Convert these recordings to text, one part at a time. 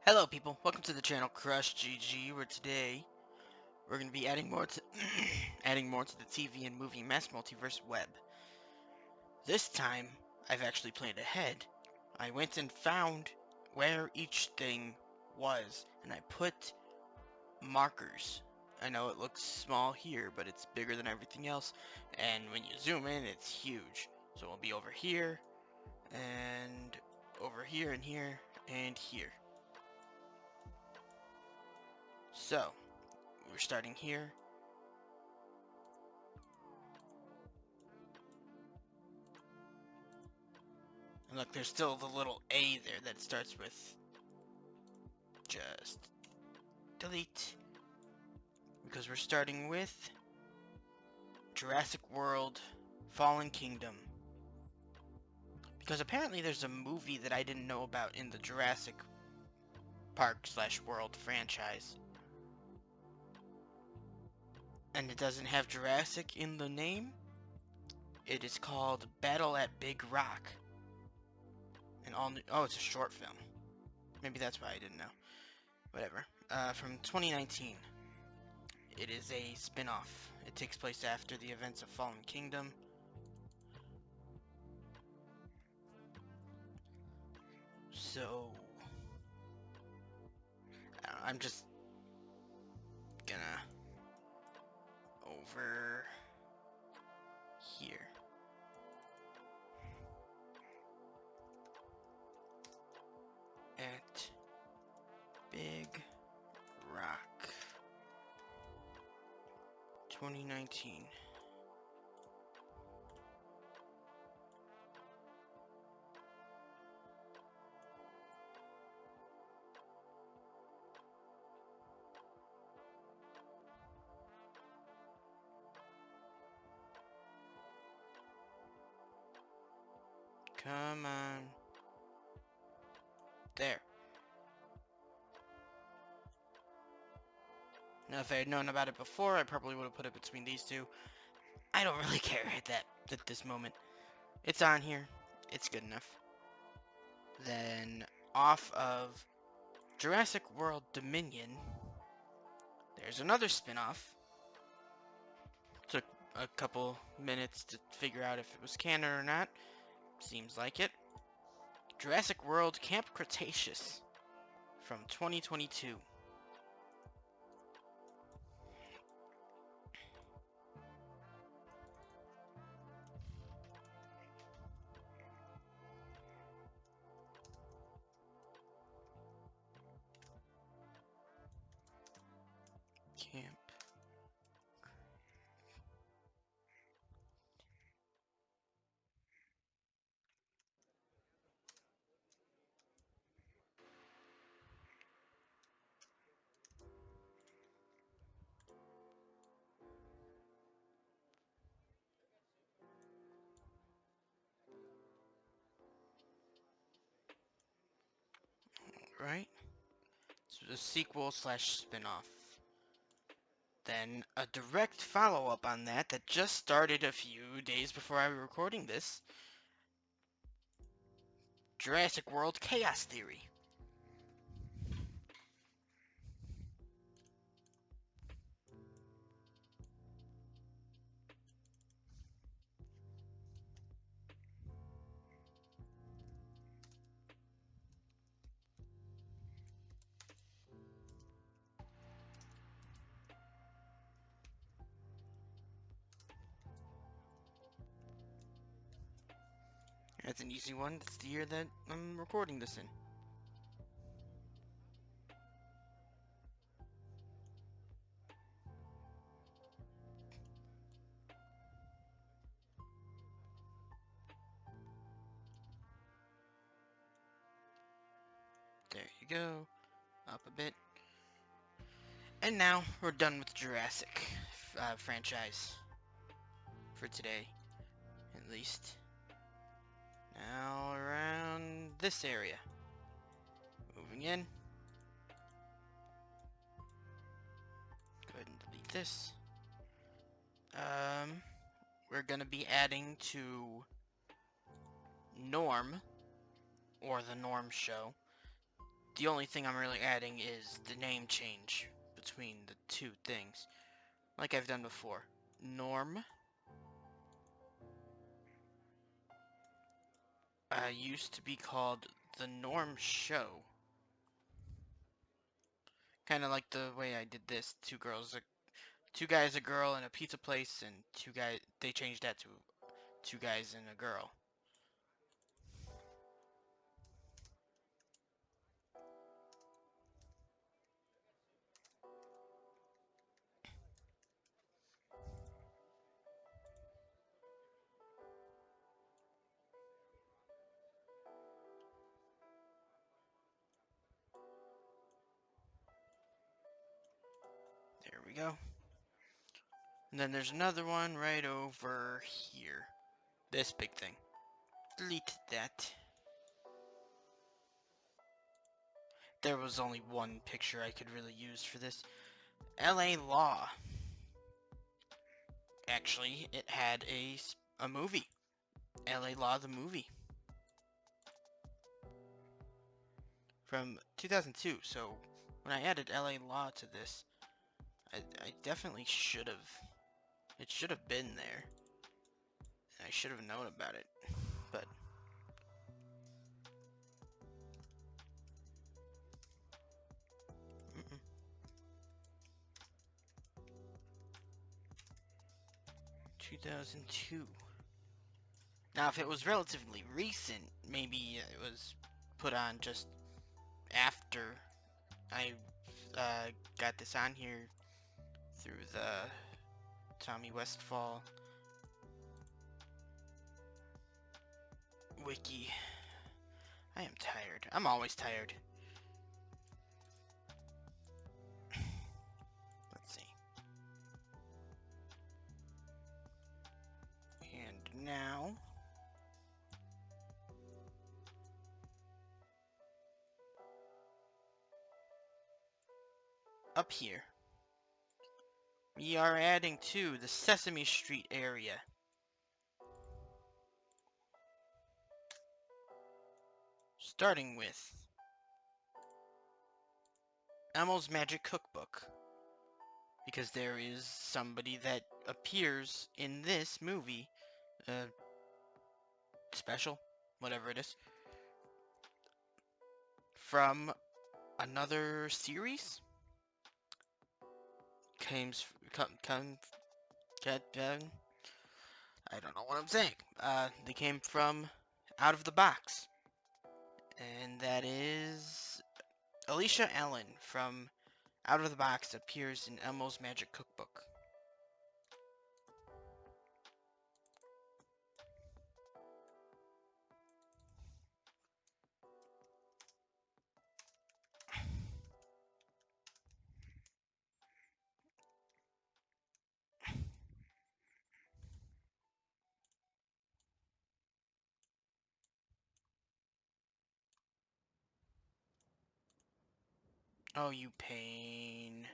Hello people, welcome to the channel CrustG-G, where today we're going to be adding more to adding more to the TV and movie mass multiverse web. This time, I've actually planned ahead. I went and found where each thing was, and I put markers. I know it looks small here, but it's bigger than everything else, and when you zoom in, it's huge. So it'll be over here, and over here, and here, and here. So, we're starting here. And look, there's still the little A there that starts with. Just delete. Because we're starting with Jurassic World Fallen Kingdom. Because apparently there's a movie that I didn't know about in the Jurassic Park / World franchise. And it doesn't have Jurassic in the name. It is called Battle at Big Rock. And oh, it's a short film. Maybe that's why I didn't know. Whatever. From 2019. It is a spin-off. It takes place after the events of Fallen Kingdom. So, I'm just gonna over here. At Big Rock 2019. Come on. There. Now, if I had known about it before, I probably would have put it between these two. I don't really care at this moment. It's on here. It's good enough. Then, off of Jurassic World Dominion, there's another spin-off. Took a couple minutes to figure out if it was canon or not. Seems like it. Jurassic World Camp Cretaceous from 2022. Camp. Right? It's a sequel / spin-off. Then a direct follow-up on that just started a few days before I was recording this. Jurassic World Chaos Theory. That's an easy one. It's the year that I'm recording this in. There you go. Up a bit. And now we're done with Jurassic franchise for today, at least. Now around this area. Moving in. Go ahead and delete this. We're gonna be adding to Norm, or the Norm Show, the only thing I'm really adding is the name change between the two things, like I've done before. Norm used to be called The Norm Show. Kind of like the way I did this. Two guys, a girl, and a pizza place, and they changed that to two guys and a girl. There we go. And then there's another one right over here. This big thing. Delete that. There was only one picture I could really use for this. LA Law. Actually, it had a movie. LA Law the movie. From 2002. So when I added LA Law to this, I definitely should have. It should have been there. I should have known about it. But 2002. Now, if it was relatively recent, maybe it was put on just after I got this on here through the Tommy Westfall wiki. I am tired. I'm always tired. Let's see. And now, up here, we are adding to the Sesame Street area. Starting with Elmo's Magic Cookbook. Because there is somebody that appears in this movie, special, whatever it is, from another series. I don't know what I'm saying. They came from Out of the Box, and that is Alicia Allen from Out of the Box appears in Elmo's Magic Cookbook. Oh, you pain.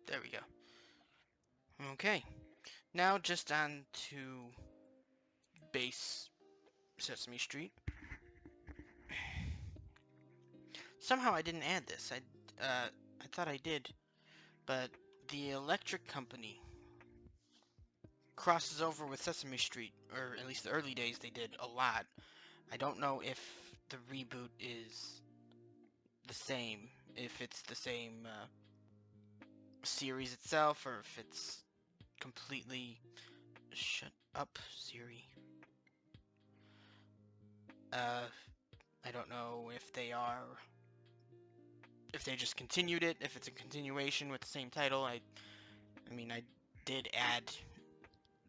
There we go. Okay. Now just on to base Sesame Street. Somehow I didn't add this. I thought I did, but the electric company crosses over with Sesame Street, or at least the early days they did a lot. I don't know if the reboot is the same, if it's the same series itself, or if it's completely... Shut up, Siri. I don't know if they just continued it, if it's a continuation with the same title. I mean, I did add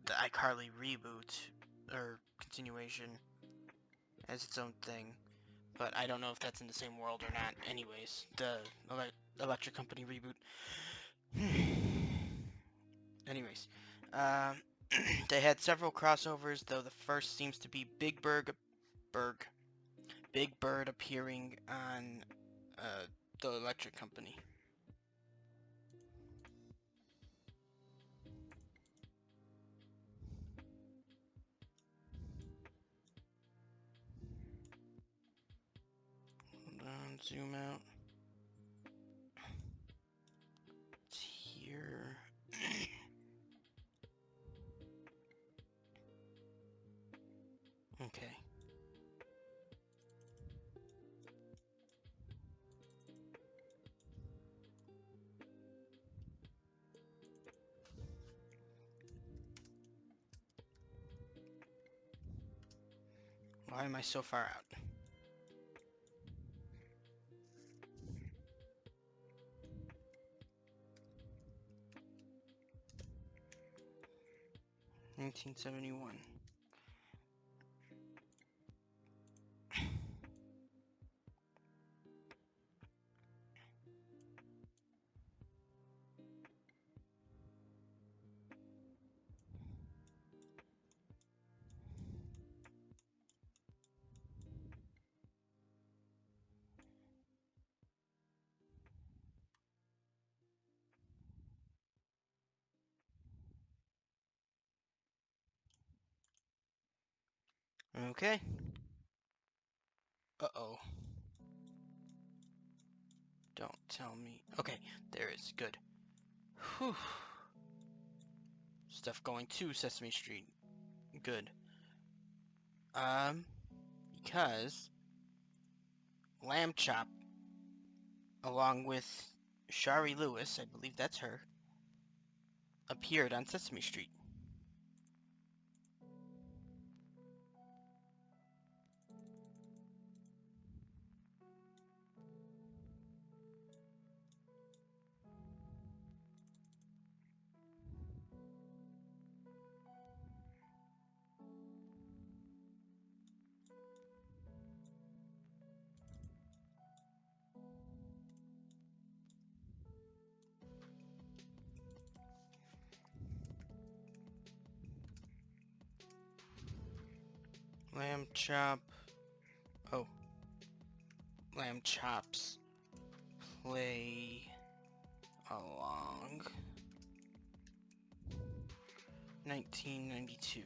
the iCarly reboot, or continuation, as its own thing, but I don't know if that's in the same world or not. Anyways, the Electric Company reboot. Anyways, they had several crossovers, though the first seems to be Big Bird appearing on the electric company. Hold on, zoom out. It's here. Okay. Why am I so far out? $1971. Okay. Uh-oh. Don't tell me. Okay, there is. Good. Whew. Stuff going to Sesame Street. Good. Because Lamb Chop, along with Shari Lewis, I believe that's her, appeared on Sesame Street. Lamb Chop. Oh. Lamb Chops play along 1992.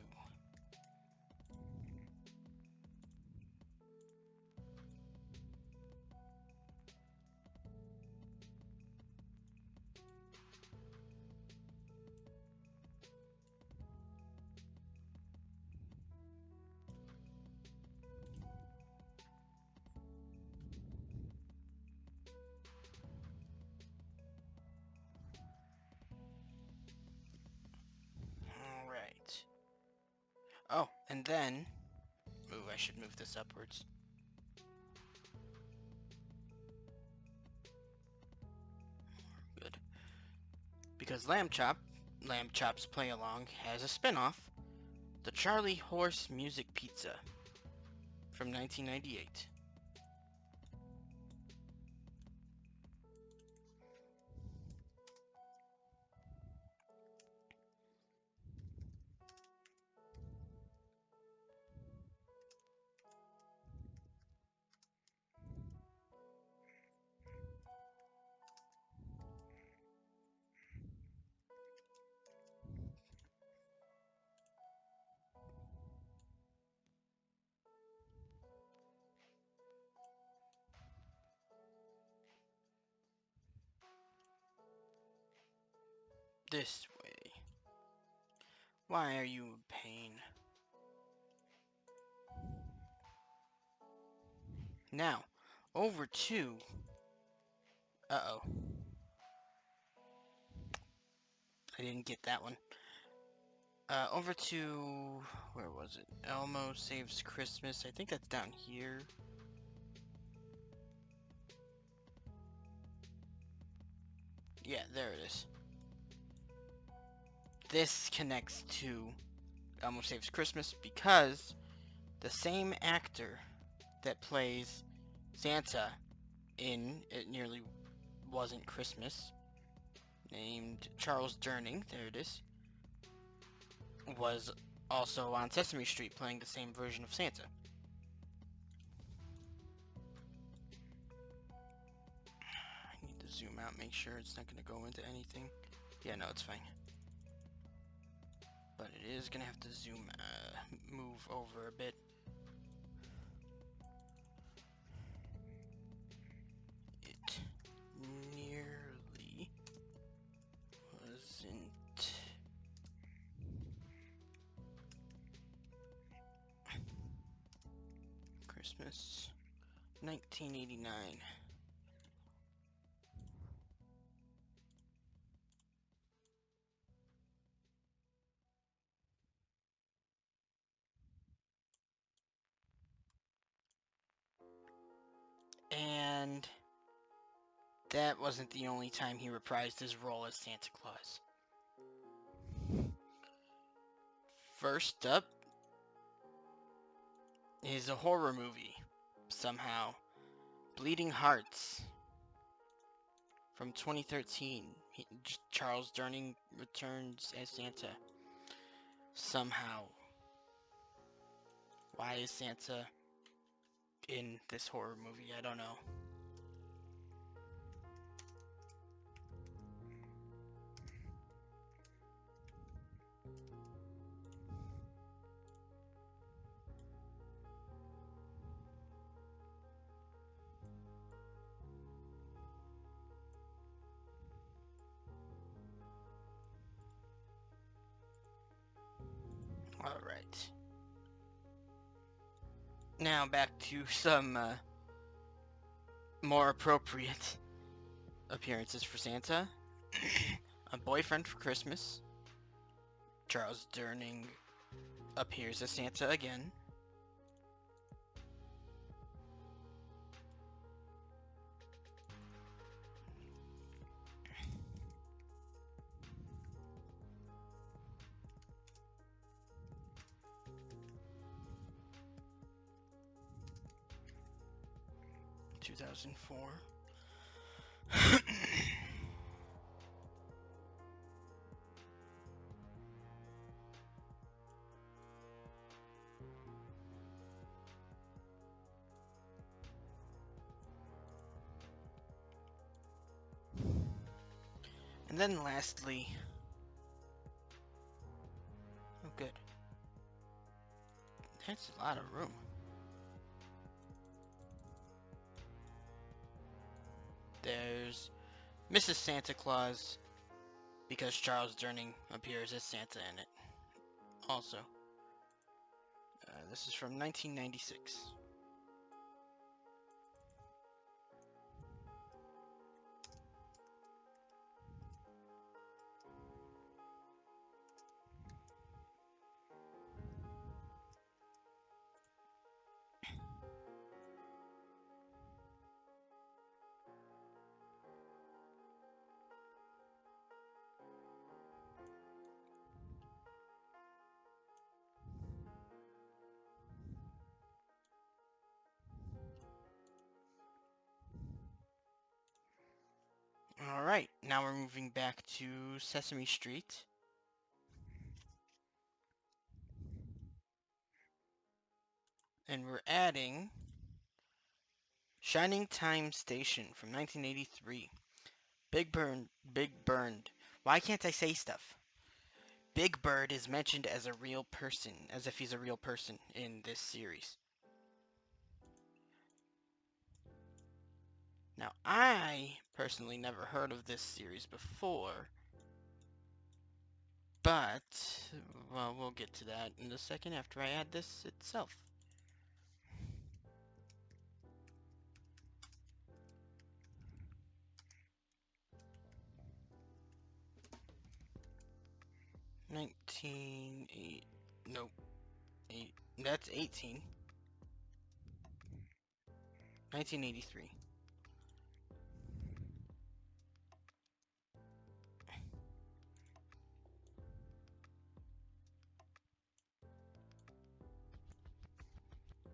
Alright. Oh, and then... Ooh, I should move this upwards. Good. Because Lamb Chop's Play Along, has a spin-off, The Charlie Horse Music Pizza, from 1998. This way. Why are you in pain? Now, over to... Uh-oh. I didn't get that one. Over to... Where was it? Elmo Saves Christmas. I think that's down here. Yeah, there it is. This connects to Elmo Saves Christmas because the same actor that plays Santa in It Nearly Wasn't Christmas, named Charles Durning, there it is, was also on Sesame Street playing the same version of Santa. zoom out, make sure it's not going to go into anything. Yeah, no, it's fine. But it is going to have to zoom, move over a bit. It nearly wasn't. Christmas 1989. And that wasn't the only time he reprised his role as Santa Claus. First up is a horror movie, somehow. Bleeding Hearts from 2013. Charles Durning returns as Santa. Somehow. Why is Santa in this horror movie? I don't know. Alright. Now back to some more appropriate appearances for Santa. A Boyfriend for Christmas. Charles Durning appears as Santa again. In 2004. And then lastly, oh good, that's a lot of room. There's Mrs. Santa Claus, because Charles Durning appears as Santa in it. Also, this is from 1996. Alright, now we're moving back to Sesame Street. And we're adding Shining Time Station from 1983. Big Burned. Why can't I say stuff? Big Bird is mentioned as a real person, as if he's a real person in this series. Now, I personally never heard of this series before, but, well, we'll get to that in a second after I add this itself. Nope, that's 18. 1983.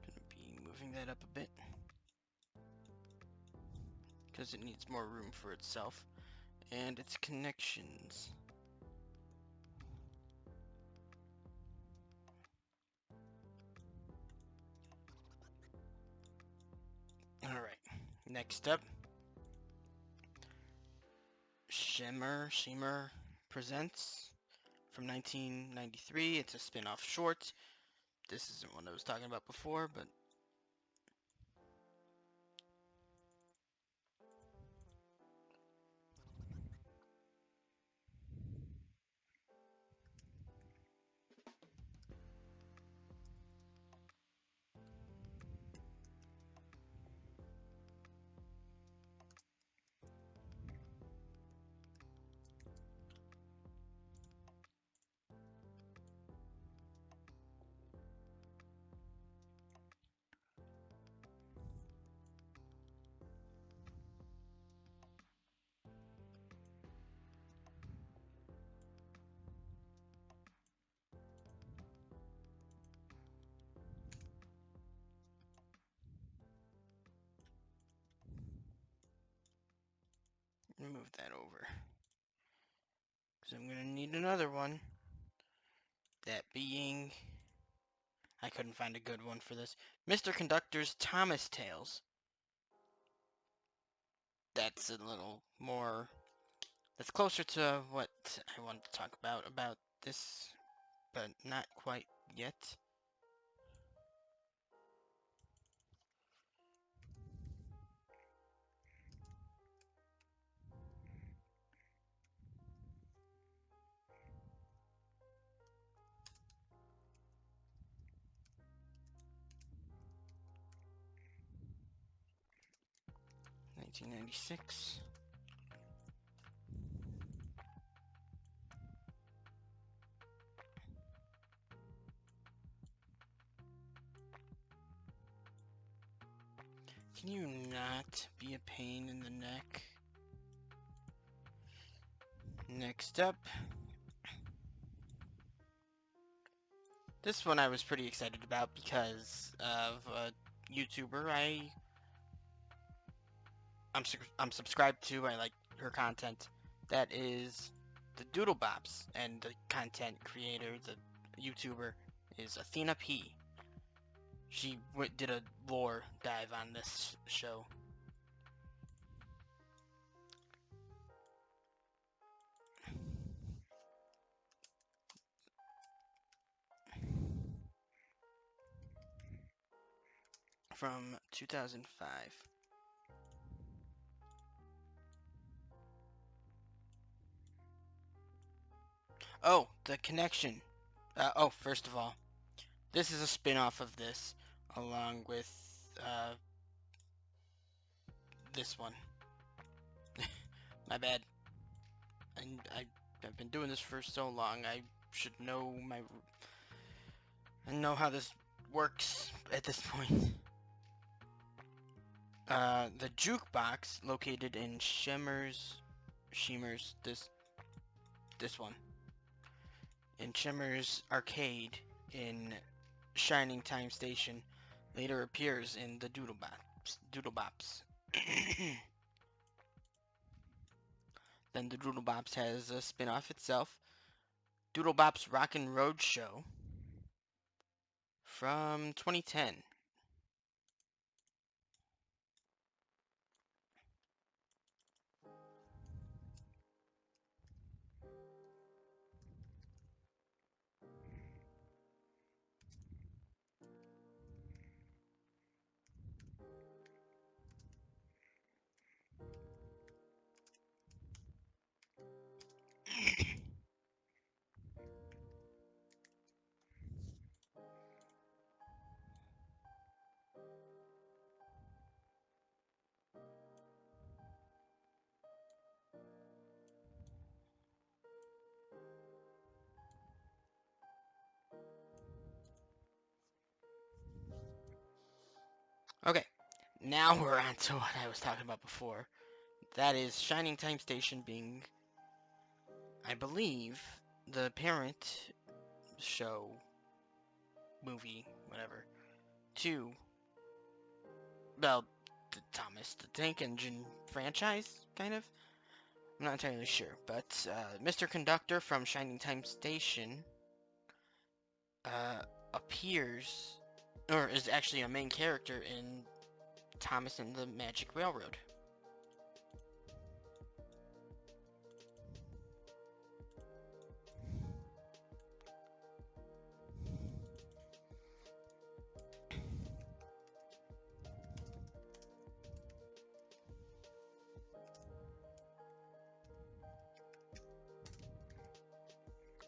Gonna be moving that up a bit, because it needs more room for itself and its connections. Alright, next up, Shimmer Presents from 1993. It's a spin-off short. This isn't one I was talking about before, but move that over. Because I'm going to need another one. That being... I couldn't find a good one for this. Mr. Conductor's Thomas Tales. That's a little more... That's closer to what I wanted to talk about this, but not quite yet. $1996. Can you not be a pain in the neck? Next up. This one I was pretty excited about because of a YouTuber I'm subscribed to. I like her content. That is the Doodlebops, and the content creator, the YouTuber, is Athena P. She did a lore dive on this show. From 2005. Oh, the connection. First of all, this is a spin-off of this, along with this one. My bad. I've been doing this for so long. I should know how this works at this point. The jukebox located in Shimmer's, this one. In Shimmer's arcade in Shining Time Station, later appears in the Doodlebops. Then the Doodlebops has a spin-off itself, Doodlebops Rockin' Road Show, from 2010. Okay, now we're on to what I was talking about before. That is Shining Time Station being, I believe, the parent show, movie, whatever, to, well, the Thomas the Tank Engine franchise, kind of? I'm not entirely sure, but Mr. Conductor from Shining Time Station appears, or is actually a main character in Thomas and the Magic Railroad.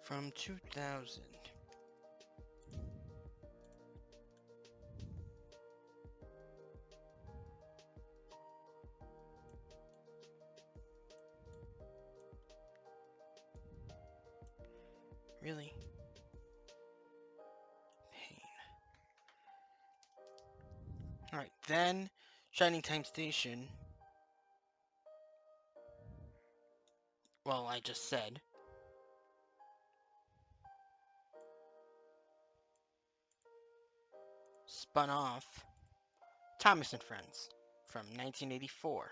from 2000. Really? Pain. Alright, then Shining Time Station. Well, I just said. Spun off Thomas and Friends from 1984.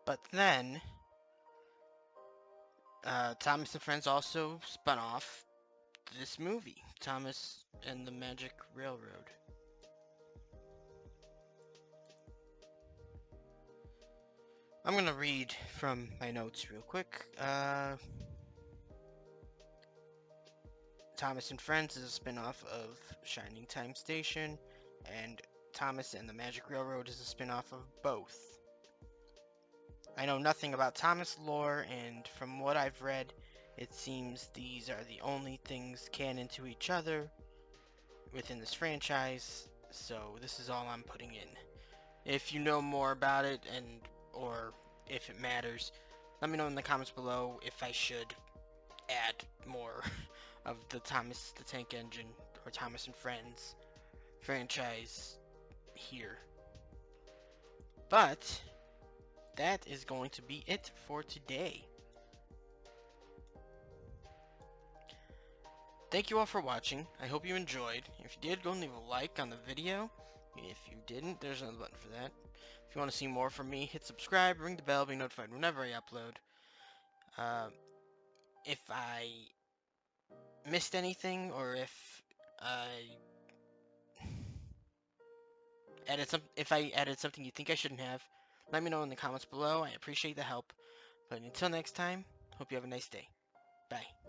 But then, Thomas and Friends also spun off this movie, Thomas and the Magic Railroad. I'm gonna read from my notes real quick. Thomas and Friends is a spin-off of Shining Time Station, and Thomas and the Magic Railroad is a spin-off of both. I know nothing about Thomas lore, and from what I've read, it seems these are the only things canon to each other within this franchise, so this is all I'm putting in. If you know more about it, or if it matters, let me know in the comments below if I should add more of the Thomas the Tank Engine or Thomas and Friends franchise here. But that is going to be it for today. Thank you all for watching. I hope you enjoyed. If you did, go and leave a like on the video. If you didn't, there's another button for that. If you want to see more from me, hit subscribe, ring the bell, be notified whenever I upload. If I missed anything, or if I if I added something you think I shouldn't have, let me know in the comments below. I appreciate the help. But until next time, hope you have a nice day. Bye.